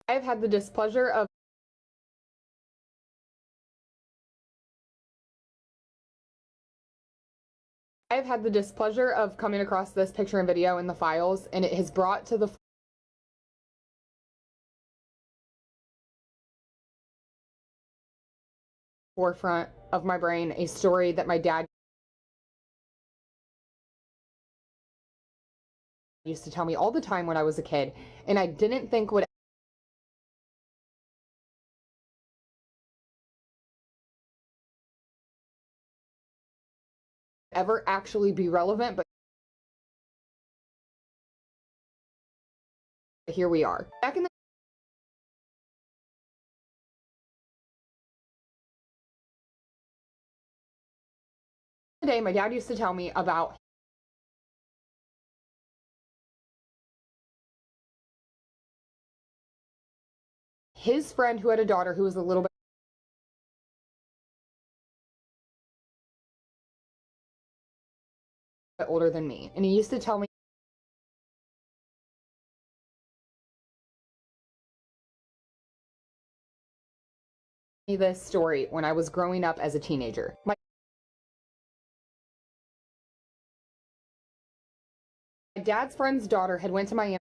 I've had the displeasure of coming across this picture and video in the files, and it has brought to the forefront of my brain a story that my dad used to tell me all the time when I was a kid, and I didn't think would ever actually be relevant, but here we are. Back in the day, my dad used to tell me about his friend who had a daughter who was a little bit older than me. And he used to tell me this story when I was growing up as a teenager. My dad's friend's daughter had went to Miami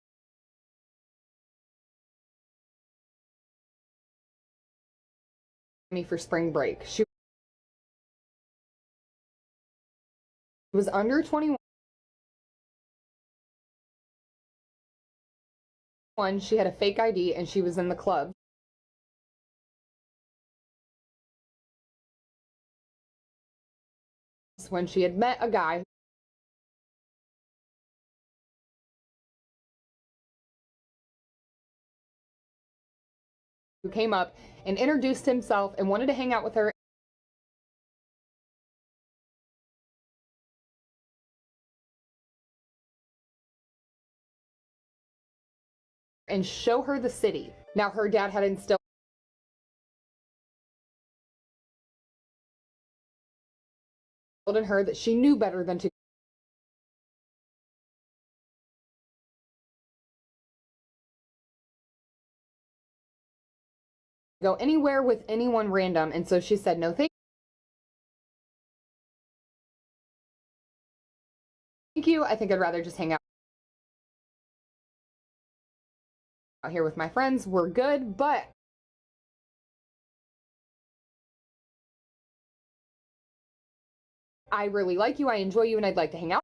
for spring break. She was under 21. She had a fake ID and she was in the club. When she had met a guy who came up and introduced himself and wanted to hang out with her and show her the city. Now, her dad had instilled in her that she knew better than to go anywhere with anyone random, and so she said no thank you. I think I'd rather just hang out here with my friends. We're good, but I really like you, I enjoy you, and I'd like to hang out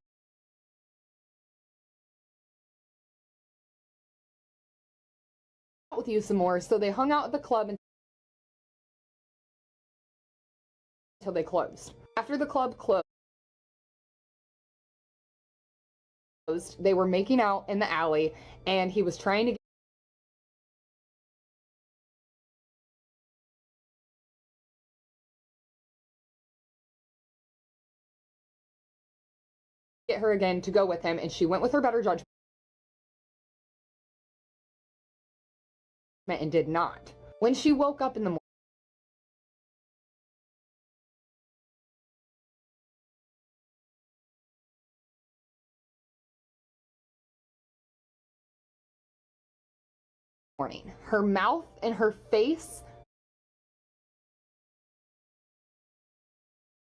with you some more. So they hung out at the club until they closed. After the club closed, they were making out in the alley, and he was trying to get her again to go with him, and she went with her better judgment and did not. When she woke up in the morning, her mouth and her face,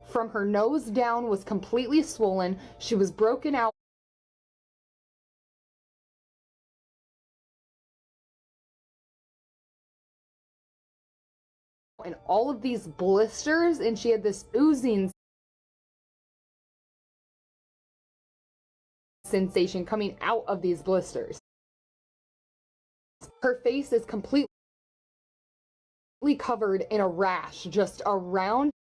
from her nose down, was completely swollen. She was broken out and all of these blisters, and she had this oozing sensation coming out of these blisters. Her face is completely covered in a rash just around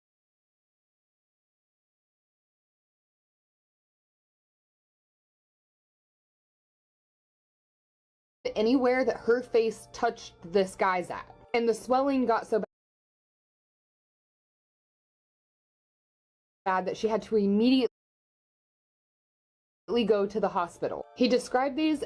anywhere that her face touched this guy's at. And the swelling got so bad that she had to immediately go to the hospital. He described these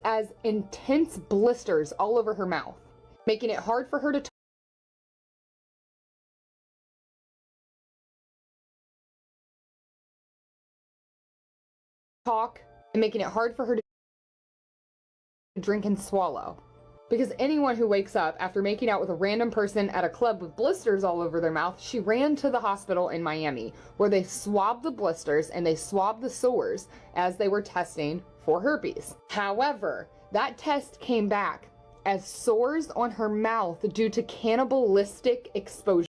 as intense blisters all over her mouth, making it hard for her to talk and making it hard for her to drink and swallow. Because anyone who wakes up after making out with a random person at a club with blisters all over their mouth, she ran to the hospital in Miami, where they swabbed the blisters and they swabbed the sores as they were testing for herpes. However, that test came back as sores on her mouth due to cannibalistic exposure.